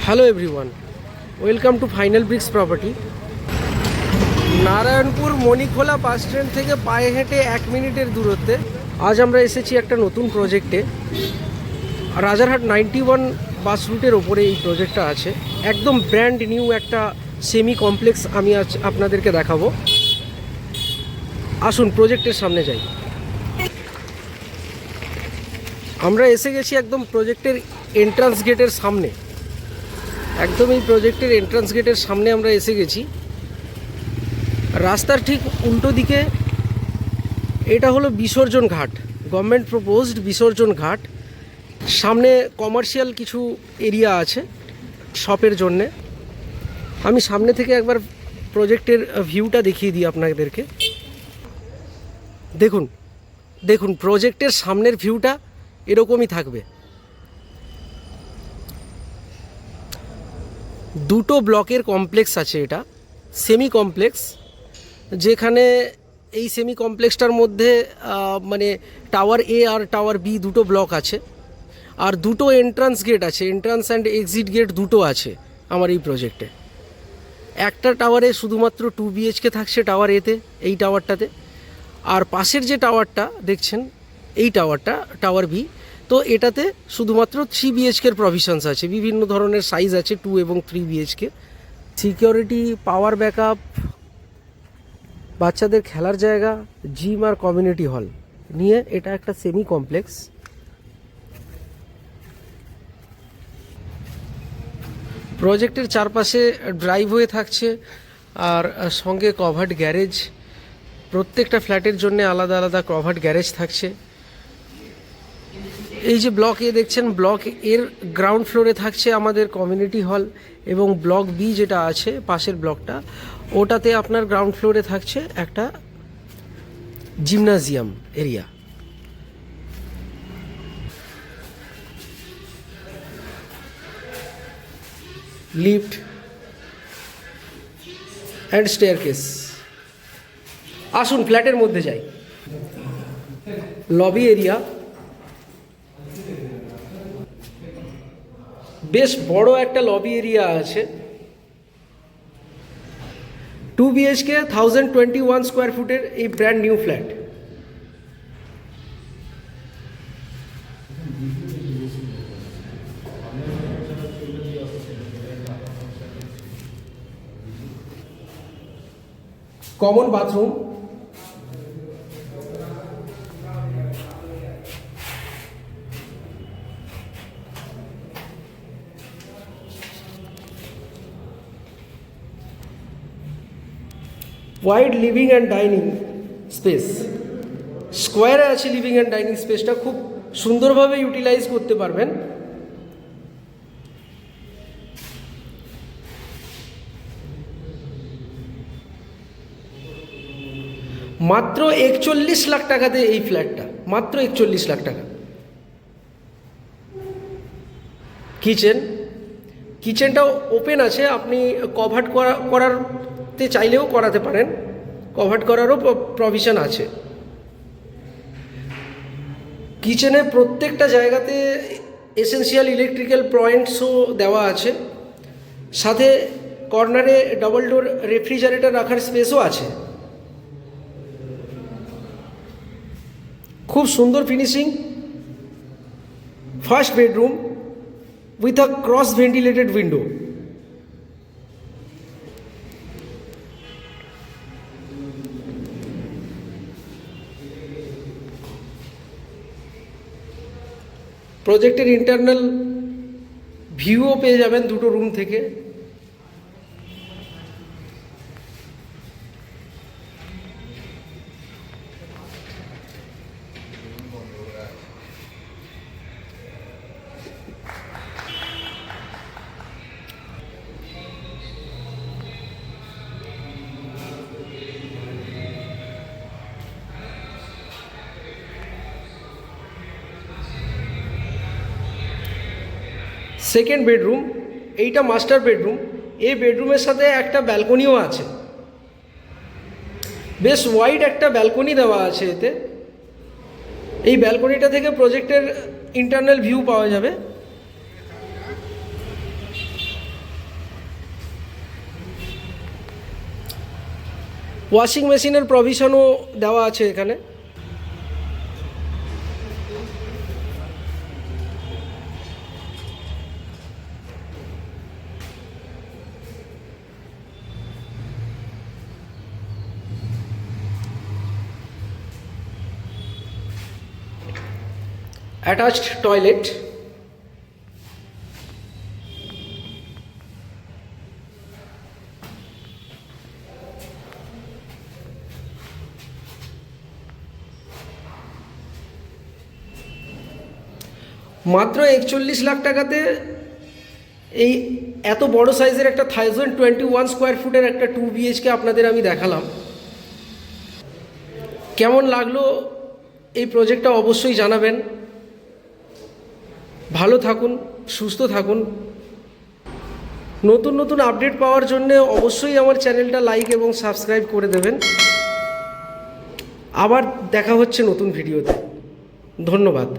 Hello everyone, welcome to final bricks property. Narayanpur Manikhola bus stand থেকে পায়ে হেঁটে 1 মিনিটের দূরত্বে আজ আমরা এসেছি একটা নতুন প্রজেক্টে। রাজারহাট 91 বাস রুটের ওপরে এই প্রজেক্টটা আছে। একদম ব্র্যান্ড নিউ একটা সেমি কমপ্লেক্স আমি আজ আপনাদেরকে দেখাবো। আসুন প্রজেক্টের সামনে যাই। আমরা এসে গেছি একদম প্রজেক্টের এন্ট্রান্স গেটের সামনে। একদম এই প্রজেক্টের এন্ট্রান্স গেটের সামনে আমরা এসে গেছি। রাস্তার ঠিক উল্টো দিকে এটা হলো বিসর্জন ঘাট, গভর্নমেন্ট প্রপোজড বিসর্জন ঘাট। সামনে কমার্শিয়াল কিছু এরিয়া আছে শপের জন্যে। আমি সামনে থেকে একবার প্রজেক্টের ভিউটা দেখিয়ে দিই আপনাদেরকে। দেখুন দেখুন প্রজেক্টের সামনের ভিউটা এরকমই থাকবে। দুটো ব্লকের কমপ্লেক্স আছে, এটা সেমি কমপ্লেক্স, যেখানে এই সেমি কমপ্লেক্সটার মধ্যে মানে টাওয়ার এ আর টাওয়ার বি দুটো ব্লক আছে, আর দুটো এন্ট্রান্স গেট আছে, এন্ট্রান্স অ্যান্ড এক্সিট গেট দুটো আছে আমার এই প্রজেক্টে। একটা টাওয়ারে শুধুমাত্র 2 BHK থাকছে টাওয়ার এতে, এই টাওয়ারটাতে। আর পাশের যে টাওয়ারটা দেখছেন, এই টাওয়ারটা টাওয়ার বি, তো এটাতে শুধুমাত্র 3 BHKর প্রভিশনস আছে। বিভিন্ন ধরনের সাইজ আছে, 2 এবং 3 BHK। সিকিউরিটি, পাওয়ার ব্যাকআপ, বাচ্চাদের খেলার জায়গা, জিম আর কমিউনিটি হল নিয়ে এটা একটা সেমি কমপ্লেক্স। প্রজেক্টের চারপাশে ড্রাইভওয়ে থাকছে আর সঙ্গে কভার্ড গ্যারেজ। প্রত্যেকটা ফ্ল্যাটের জন্য আলাদা আলাদা কভার্ড গ্যারেজ থাকছে। এই যে ব্লক এ দেখছেন, ব্লক এর গ্রাউন্ড ফ্লোরে থাকছে আমাদের কমিউনিটি হল, এবং ব্লক বি যেটা আছে পাশের ব্লকটা, ওটাতে আপনার গ্রাউন্ড ফ্লোরে থাকছে একটা জিমনাজিয়াম এরিয়া। Lift and staircase. আসুন ফ্ল্যাটের মধ্যে যাই। লবি এরিয়া, বেশ বড় একটা লবি এরিয়া আছে। 2 BHK 1021 স্কোয়ার ফুটের এই brand new flat. Common bathroom, wide living and dining space. স্কোয়ারে আছে লিভিং অ্যান্ড ডাইনিং স্পেসটা, খুব সুন্দরভাবে ইউটিলাইজ করতে পারবেন। মাত্র 41 লাখ টাকাতে এই ফ্ল্যাটটা, মাত্র 41 লাখ টাকা। কিচেনটাও ওপেন আছে, আপনি কভার্ড করাতে চাইলেও করাতে পারেন, কভার্ড করারও প্রভিশন আছে। কিচেনের প্রত্যেকটা জায়গাতে এসেনশিয়াল ইলেকট্রিক্যাল পয়েন্টসও দেওয়া আছে। সাথে কর্নারে ডাবল ডোর রেফ্রিজারেটর রাখার স্পেসও আছে। খুব সুন্দর finishing. First bedroom with a cross ventilated window. প্রজেক্টের ইন্টারনাল ভিউও পেয়ে যাবেন দুটো রুম থেকে। সেকেন্ড বেডরুম, এইটা মাস্টার বেডরুম। এই বেডরুমের সাথে একটা ব্যালকনিও আছে, বেশ ওয়াইড একটা ব্যালকনি দেওয়া আছে এতে। এই ব্যালকনিটা থেকে প্রজেক্টের ইন্টারনাল ভিউ পাওয়া যাবে। ওয়াশিং মেশিনের প্রভিশনও দেওয়া আছে এখানে। Attached toilet. মাত্র 41 লাখ টাকাতে এই এত বড় সাইজের একটা 1021 স্কোয়ার ফুটের একটা 2 BHK আপনাদের আমি দেখালাম। কেমন লাগলো এই প্রজেক্টটা অবশ্যই জানাবেন। ভালো থাকুন, সুস্থ থাকুন। নতুন নতুন আপডেট পাওয়ার জন্য অবশ্যই আমার চ্যানেলটা লাইক এবং সাবস্ক্রাইব করে দেবেন। আবার দেখা হচ্ছে নতুন ভিডিওতে। ধন্যবাদ।